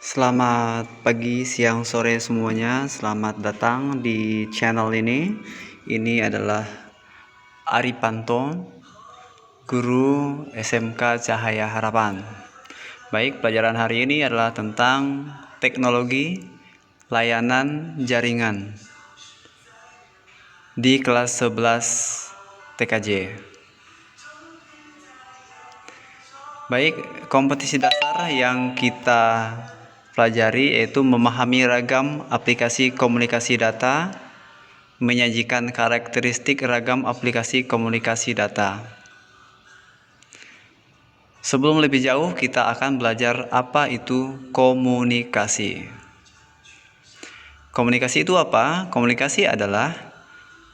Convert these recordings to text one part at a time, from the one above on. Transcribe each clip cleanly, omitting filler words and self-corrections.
Selamat pagi, siang, sore semuanya. Selamat datang di channel ini. Ini adalah Aripanto, guru SMK Cahaya Harapan. Baik, pelajaran hari ini adalah tentang teknologi layanan jaringan di kelas 11 TKJ. Baik, kompetisi dasar yang kita pelajari yaitu memahami ragam aplikasi komunikasi data, menyajikan karakteristik ragam aplikasi komunikasi data. Sebelum lebih jauh, kita akan belajar apa itu komunikasi. Komunikasi itu apa? Komunikasi adalah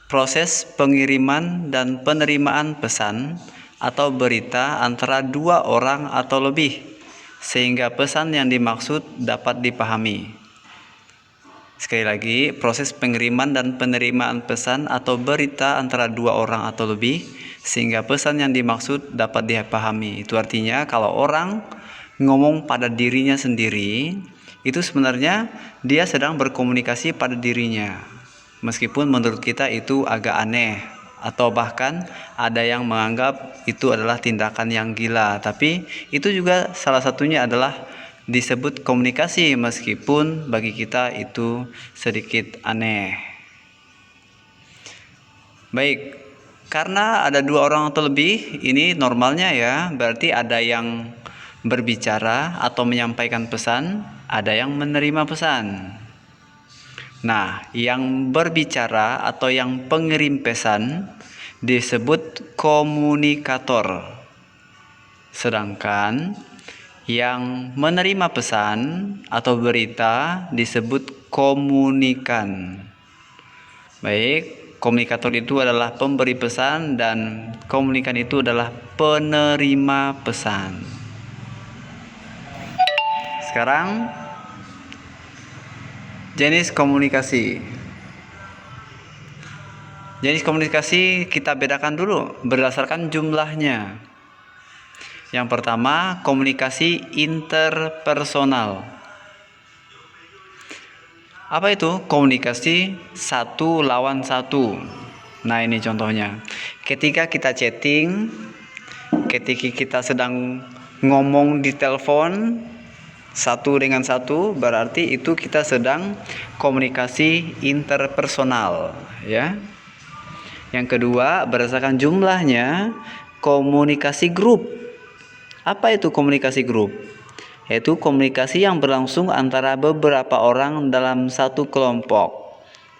proses pengiriman dan penerimaan pesan atau berita antara dua orang atau lebih, sehingga pesan yang dimaksud dapat dipahami. Sekali lagi, proses pengiriman dan penerimaan pesan atau berita antara dua orang atau lebih, sehingga pesan yang dimaksud dapat dipahami. Itu artinya kalau orang ngomong pada dirinya sendiri, itu sebenarnya dia sedang berkomunikasi pada dirinya. Meskipun menurut kita itu agak aneh, atau bahkan ada yang menganggap itu adalah tindakan yang gila, tapi itu juga salah satunya adalah disebut komunikasi, meskipun bagi kita itu sedikit aneh. Baik, karena ada dua orang atau lebih, ini normalnya ya, berarti ada yang berbicara atau menyampaikan pesan, ada yang menerima pesan. Nah, yang berbicara atau yang pengirim pesan disebut komunikator. Sedangkan yang menerima pesan atau berita disebut komunikan. Baik, komunikator itu adalah pemberi pesan dan komunikan itu adalah penerima pesan. Sekarang jenis komunikasi. Jenis komunikasi kita bedakan dulu berdasarkan jumlahnya. Yang pertama, komunikasi interpersonal. Apa itu? Komunikasi satu lawan satu. Nah, ini contohnya. Ketika kita chatting, ketika kita sedang ngomong di telepon satu dengan satu, berarti itu kita sedang komunikasi interpersonal, ya. Yang kedua, berdasarkan jumlahnya, komunikasi grup. Apa itu komunikasi grup? Yaitu komunikasi yang berlangsung antara beberapa orang dalam satu kelompok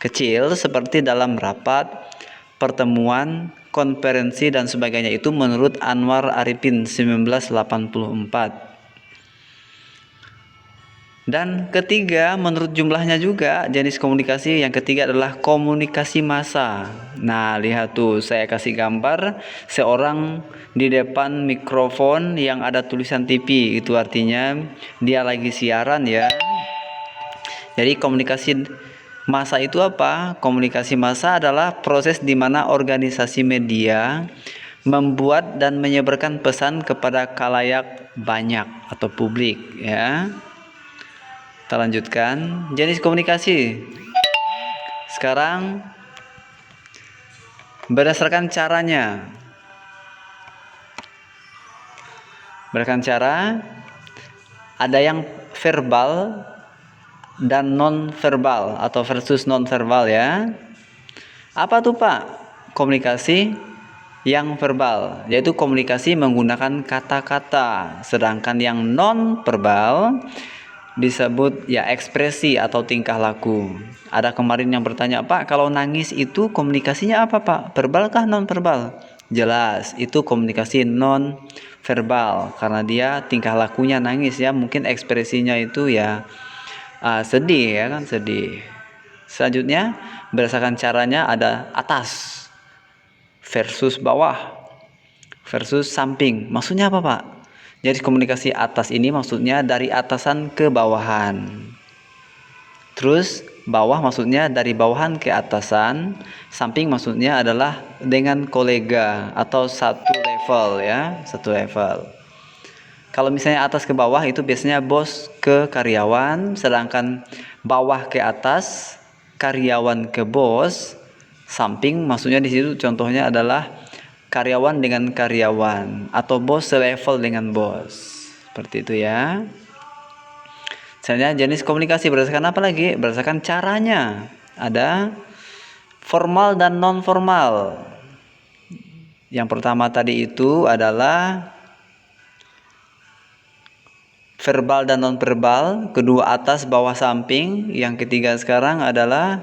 kecil, seperti dalam rapat, pertemuan, konferensi, dan sebagainya. Itu menurut Anwar Arifin 1984. Dan ketiga, menurut jumlahnya juga, jenis komunikasi yang ketiga adalah komunikasi massa. Nah, lihat tuh, saya kasih gambar seorang di depan mikrofon yang ada tulisan TV. Itu artinya dia lagi siaran ya. Jadi komunikasi massa itu apa? Komunikasi massa adalah proses di mana organisasi media membuat dan menyebarkan pesan kepada khalayak banyak atau publik ya. Kita lanjutkan jenis komunikasi. Sekarang berdasarkan caranya. Berdasarkan cara, ada yang verbal dan non-verbal atau versus non-verbal ya. Apa tuh Pak? Komunikasi yang verbal, yaitu komunikasi menggunakan kata-kata. Sedangkan yang non-verbal disebut ya ekspresi atau tingkah laku. Ada kemarin yang bertanya, Pak, kalau nangis itu komunikasinya apa Pak? Verbal kah non verbal? Jelas, itu komunikasi non verbal karena dia tingkah lakunya nangis ya, mungkin ekspresinya itu ya sedih ya kan, sedih. Selanjutnya berdasarkan caranya ada atas versus bawah versus samping. Maksudnya apa Pak? Jadi komunikasi atas ini maksudnya dari atasan ke bawahan. Terus bawah maksudnya dari bawahan ke atasan. Samping maksudnya adalah dengan kolega atau satu level ya, satu level. Kalau misalnya atas ke bawah itu biasanya bos ke karyawan, sedangkan bawah ke atas, karyawan ke bos. Samping maksudnya di situ contohnya adalah karyawan dengan karyawan atau bos selevel dengan bos. Seperti itu ya. Selanjutnya jenis komunikasi berdasarkan apa lagi? Berdasarkan caranya. Ada formal dan non formal. Yang pertama tadi itu adalah verbal dan non verbal, kedua atas bawah samping, yang ketiga sekarang adalah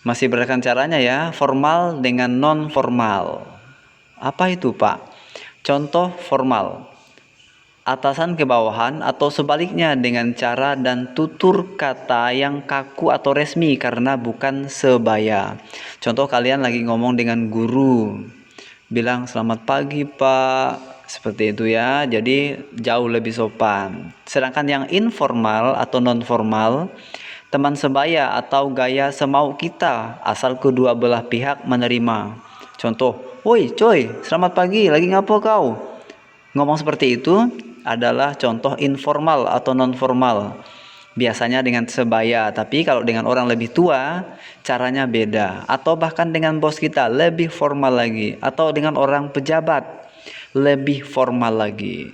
masih berdasarkan caranya ya, formal dengan non formal. Apa itu Pak? Contoh formal, atasan ke bawahan atau sebaliknya dengan cara dan tutur kata yang kaku atau resmi karena bukan sebaya. Contoh kalian lagi ngomong dengan guru, bilang selamat pagi Pak, seperti itu ya, jadi jauh lebih sopan. Sedangkan yang informal atau non formal, teman sebaya atau gaya semau kita asal kedua belah pihak menerima. Contoh, woi coy, selamat pagi, lagi ngapo kau? Ngomong seperti itu adalah contoh informal atau non formal. Biasanya dengan sebaya, tapi kalau dengan orang lebih tua caranya beda, atau bahkan dengan bos kita lebih formal lagi, atau dengan orang pejabat lebih formal lagi.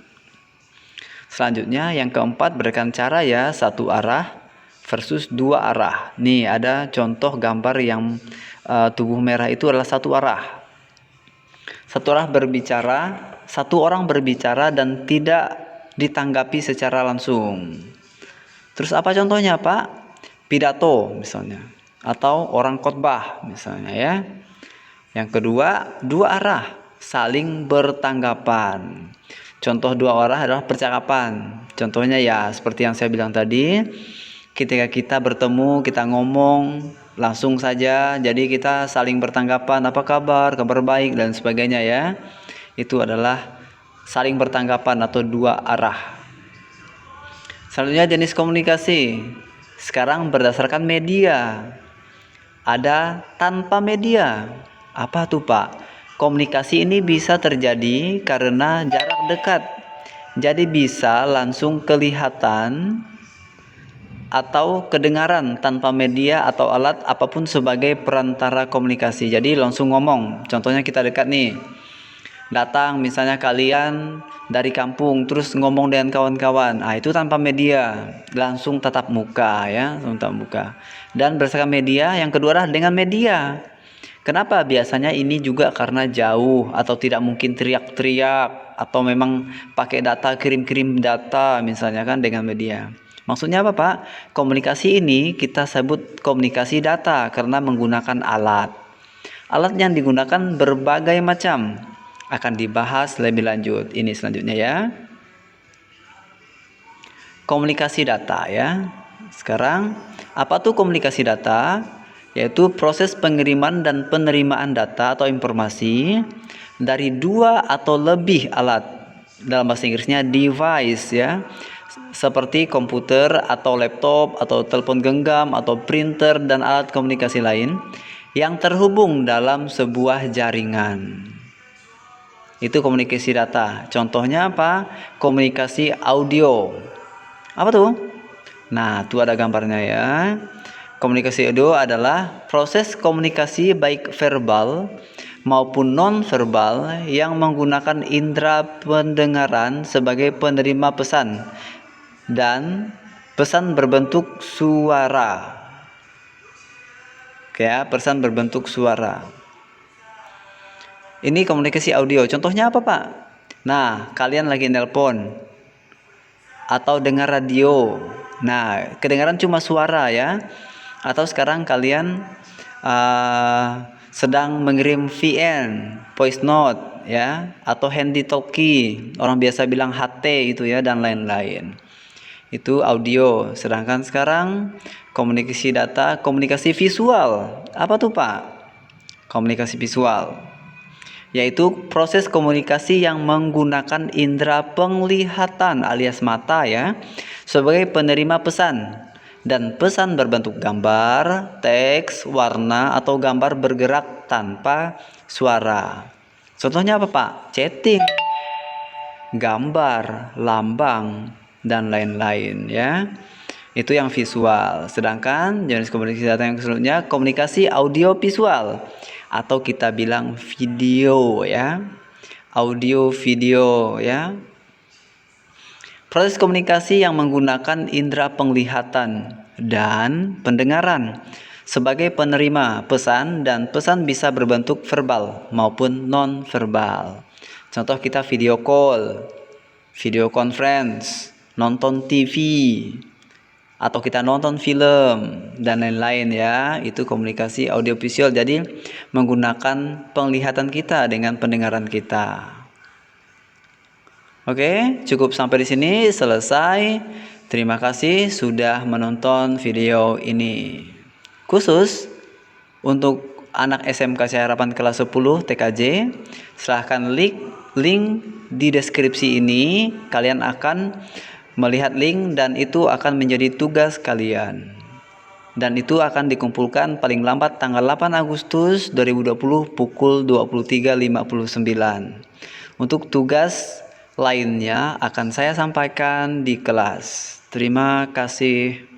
Selanjutnya yang keempat berikan cara ya, satu arah versus dua arah. Nih ada contoh gambar yang tubuh merah itu adalah satu arah. Satu arah berbicara, satu orang berbicara dan tidak ditanggapi secara langsung. Terus apa contohnya Pak? Pidato misalnya, atau orang khotbah misalnya ya. Yang kedua, dua arah, saling bertanggapan. Contoh dua arah adalah percakapan. Contohnya ya seperti yang saya bilang tadi, ketika kita bertemu, kita ngomong langsung saja, jadi kita saling bertanggapan, apa kabar, kabar baik dan sebagainya ya. Itu adalah saling bertanggapan atau dua arah. Selanjutnya jenis komunikasi. Sekarang berdasarkan media. Ada tanpa media. Apa tuh Pak? Komunikasi ini bisa terjadi karena jarak dekat. Jadi bisa langsung kelihatan atau kedengaran tanpa media atau alat apapun sebagai perantara komunikasi. Jadi langsung ngomong. Contohnya kita dekat nih. Datang misalnya kalian dari kampung terus ngomong dengan kawan-kawan, itu tanpa media, langsung tatap muka ya, langsung tatap muka. Dan berdasarkan media yang kedua adalah dengan media. Kenapa? Biasanya ini juga karena jauh atau tidak mungkin teriak-teriak atau memang pakai data, kirim-kirim data misalnya kan dengan media. Maksudnya apa Pak? Komunikasi ini kita sebut komunikasi data karena menggunakan alat. Alat yang digunakan berbagai macam. Akan dibahas lebih lanjut ini selanjutnya ya. Komunikasi data ya. Sekarang apa tuh komunikasi data? Yaitu proses pengiriman dan penerimaan data atau informasi dari dua atau lebih alat. Dalam bahasa Inggrisnya device ya. Seperti komputer atau laptop atau telepon genggam atau printer dan alat komunikasi lain yang terhubung dalam sebuah jaringan. Itu komunikasi data. Contohnya apa? Komunikasi audio. Apa tuh? Nah, itu ada gambarnya ya. Komunikasi audio adalah proses komunikasi baik verbal maupun non verbal yang menggunakan indera pendengaran sebagai penerima pesan dan pesan berbentuk suara. Oke ya, pesan berbentuk suara. Ini komunikasi audio. Contohnya apa Pak? Nah, kalian lagi nelpon atau dengar radio. Nah, kedengaran cuma suara ya. Atau sekarang kalian sedang mengirim VN, voice note ya, atau handy talkie. Orang biasa bilang HT itu ya dan lain-lain. Itu audio. Sedangkan sekarang komunikasi data, komunikasi visual. Apa tuh Pak? Komunikasi visual. Yaitu proses komunikasi yang menggunakan indera penglihatan alias mata ya sebagai penerima pesan dan pesan berbentuk gambar, teks, warna atau gambar bergerak tanpa suara. Contohnya apa Pak? Chatting. gambar, lambang, dan lain-lain ya. Itu yang visual. Sedangkan jenis komunikasi yang selanjutnya komunikasi audio visual atau kita bilang video ya. Audio video ya. Proses komunikasi yang menggunakan indera penglihatan dan pendengaran sebagai penerima pesan, dan pesan bisa berbentuk verbal maupun non-verbal. Contoh kita video call, video conference, nonton TV, atau kita nonton film dan lain-lain ya. Itu komunikasi audiovisual. Jadi menggunakan penglihatan kita dengan pendengaran kita. Oke, cukup sampai di sini, selesai. Terima kasih sudah menonton video ini. Khusus untuk anak SMK Cahaya Harapan kelas 10 TKJ, silahkan link di deskripsi ini. Kalian akan melihat link dan itu akan menjadi tugas kalian. Dan itu akan dikumpulkan paling lambat tanggal 8 Agustus 2020 pukul 23.59. Untuk tugas lainnya akan saya sampaikan di kelas. Terima kasih.